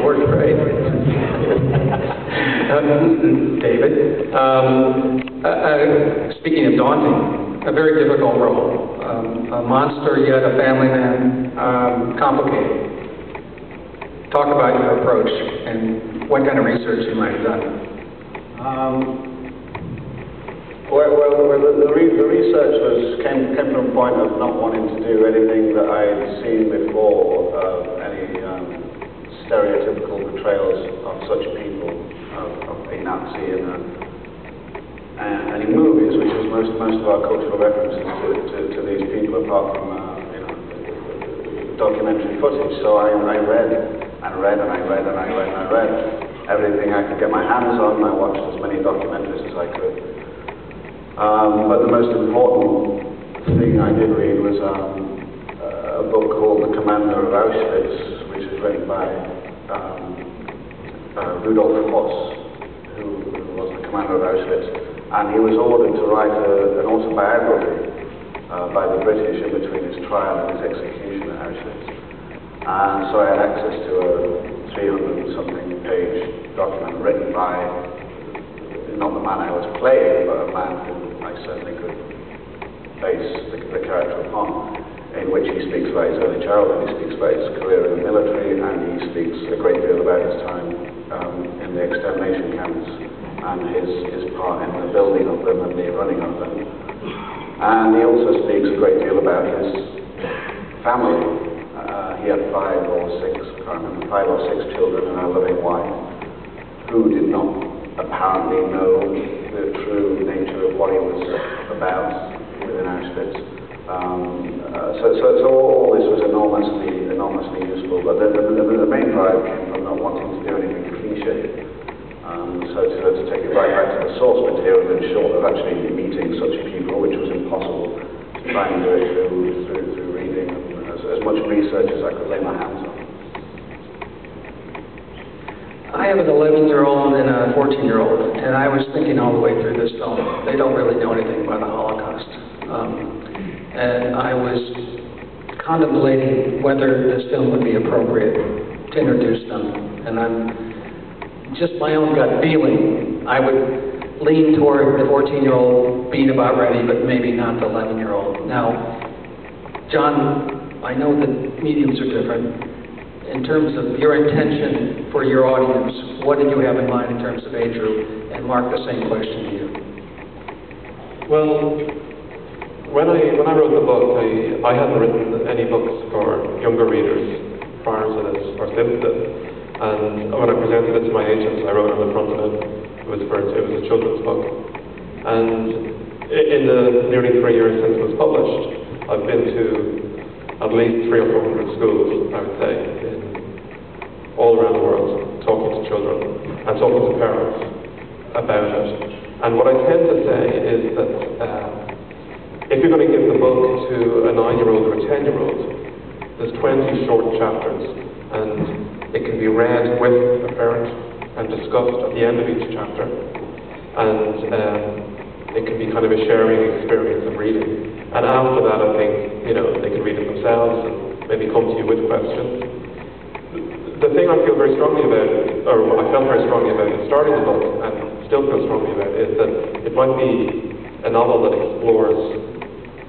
Worked great. David. Speaking of daunting, a very difficult role. A monster, yet a family man. Complicated. Talk about your approach and what kind of research you might have done. The research came from a point of not wanting to do anything that I'd seen before, any stereotypical portrayals of such people, of a Nazi in any movies, which is most of our cultural references to these people, apart from documentary footage. So I read everything I could get my hands on. I watched as many documentaries as I could. But the most important thing I did read was a book called The Commander of Auschwitz, which is written by Rudolf Höss, who was the commander of Auschwitz. And he was ordered to write an autobiography by the British in between his trial and his execution at Auschwitz. And so I had access to a 300-something page document written by, not the man I was playing, but a man who I certainly could base the character upon, in which he speaks about his early childhood, he speaks about his career in the military, and he speaks a great deal about his time in the extermination camps and his part in the building of them and the running of them. And he also speaks a great deal about his family. He had 5 or 6, I can't remember, 5 or 6 children and a loving wife who did not apparently know the true nature of what he was about within Auschwitz. So all this was enormously useful, but the main drive came from not wanting to do anything cliche. So to take it right back to the source material and short of actually meeting such people, which was impossible, to try and do it through reading and as much research as I could lay my hands on. I have an 11-year-old and a 14-year-old, and I was thinking all the way through this film, they don't really know anything about the Holocaust. And I was contemplating whether this film would be appropriate to introduce them. And I'm just my own gut feeling, I would lean toward the 14-year-old being about ready, but maybe not the 11-year-old. Now, John, I know that mediums are different. In terms of your intention for your audience, what did you have in mind in terms of age group? And Mark, the same question to you. Well, when I wrote the book, I hadn't written any books for younger readers prior to this, or since this. And when I presented it to my agents, I wrote on the front of it, it was a children's book. And in the nearly 3 years since it was published, I've been to at least 300 or 400 schools, I would say, all around the world, talking to children and talking to parents about it. And what I tend to say is that if you're going to give the book to a 9-year-old or a 10-year-old, there's 20 short chapters, and it can be read with a parent and discussed at the end of each chapter. And it can be kind of a sharing experience of reading. And after that, I think, they can read it themselves and maybe come to you with questions. The thing I feel very strongly about, or I felt very strongly about in starting the book, and still feel strongly about, is that it might be a novel that explores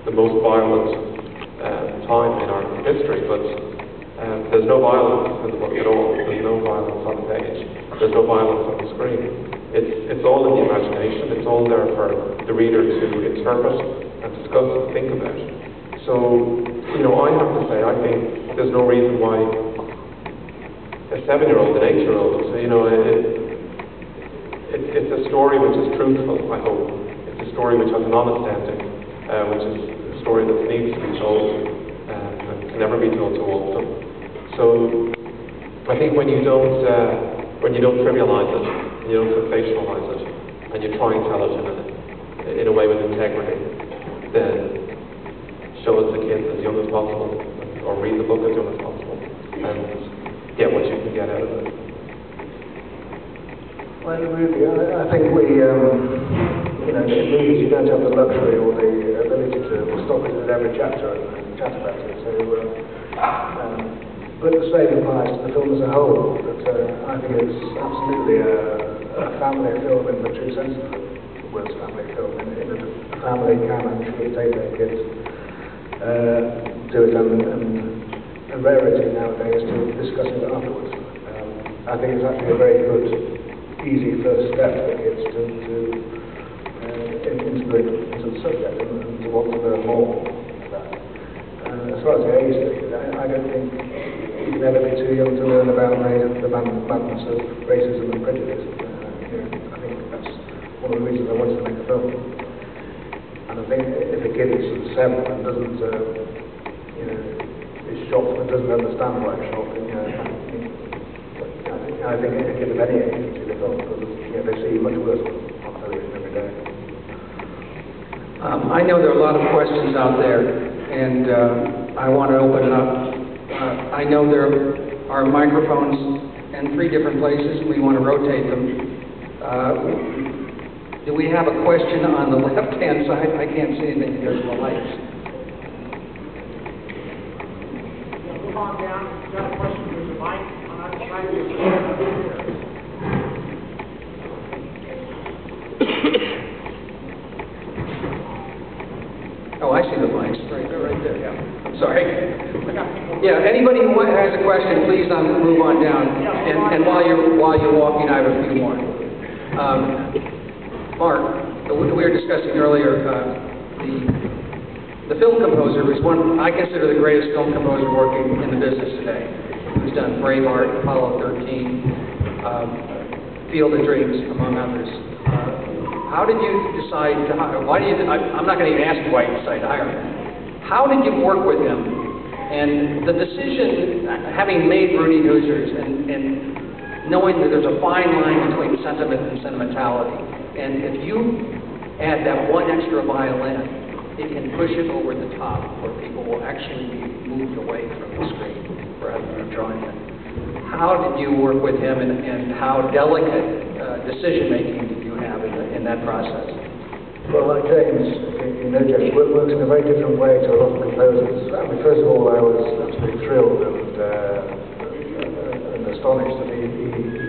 the most violent time in our history, but there's no violence in the book at all. There's no violence on the page. There's no violence on the screen. It's all in the imagination. It's all there for the reader to interpret and discuss and think about. So, I have to say, I think there's no reason why a 7-year-old, an 8-year-old, it's a story which is truthful, I hope. It's a story which has an honest ending, which is a story that needs to be told and can never be told too often. So, I think when you don't trivialize it, and you don't sensationalize it, and you try and tell it in a way with integrity, then show it to kids as young as possible, or read the book as young as possible, and get what you can get out of it. Well, really, I think we, in movies you don't have the luxury or the ability to stop it at every chapter and chat about it. So But the same applies to the film as a whole, that I think it's absolutely a family film in the true sense of the word's family film, in that a family can and should take their kids to it, and a rarity nowadays to discuss it afterwards. I think it's actually a very good, easy first step for kids into the subject and to want to learn more about it. As far as the age thing, I don't think you can ever be too young to learn about the madness of racism and prejudice. I think that's one of the reasons I wanted to make a film. And I think if a kid is 7 and doesn't, is shocked but doesn't understand why it's shocked, I think a kid of any age can see the film because they see much worse on television every day. I know there are a lot of questions out there, and I want to open it up. I know there are microphones in 3 different places. We want to rotate them. Do we have a question on the left-hand side? I can't see anything because of the lights. Move on down. If you've got a question, there's a mic on either side of you. Oh, I see the mics. Right there, yeah. Sorry. Yeah, anybody who has a question, please move on down. And while you're walking, I have a few more. Mark, we were discussing earlier, the film composer was I consider the greatest film composer working in the business today. He's done Braveheart, Apollo 13, Field of Dreams, among others. How did you decide to hire? I'm not going to even ask you why you decided to hire him. How did you work with him? And the decision, having made Rudy Hoosiers and knowing that there's a fine line between sentiment and sentimentality, and if you add that one extra violin, it can push it over the top where people will actually be moved away from the screen rather than joining it. How did you work with him, and how delicate decision-making did you have in that process? Well, like James, James works in a very different way to a lot of composers. I mean, first of all, I was absolutely thrilled and astonished that he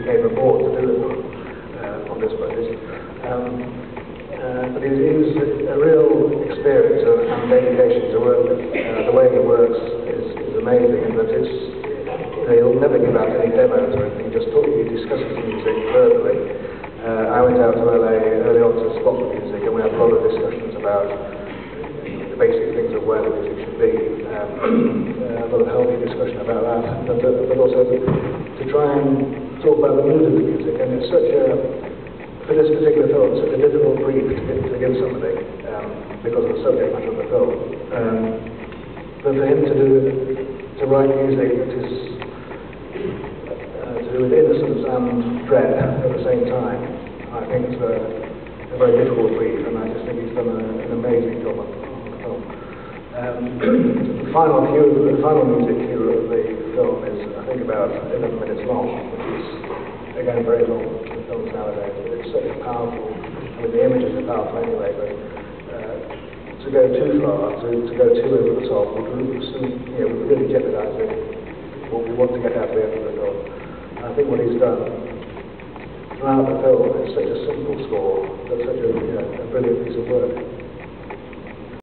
came aboard to do it on this project. But it was a real experience and dedication to work with. The way he works is amazing, and that he'll never give out any demos or anything, he discusses music verbally. I went out to LA early on to spot the music, and we had a lot of discussions about the basic things of where the music should be. A lot of healthy discussion about that, but also to try and talk about the mood of the music. And it's for this particular film, it's such a difficult brief to give somebody because of the subject matter of the film. But for him to write music that is to do with innocence and dread at the same time, I think it's a very difficult brief, and I just think he's done an amazing job on the film. The final music cue of the film is, I think, about 11 minutes long, which is, again, very long in films nowadays. But it's such a powerful, the images are powerful anyway, but to go too far, to go too over the top, would really jeopardize what we want to get out of the end of the film. I think what he's done throughout the film is such a simple score, but such a brilliant piece of work.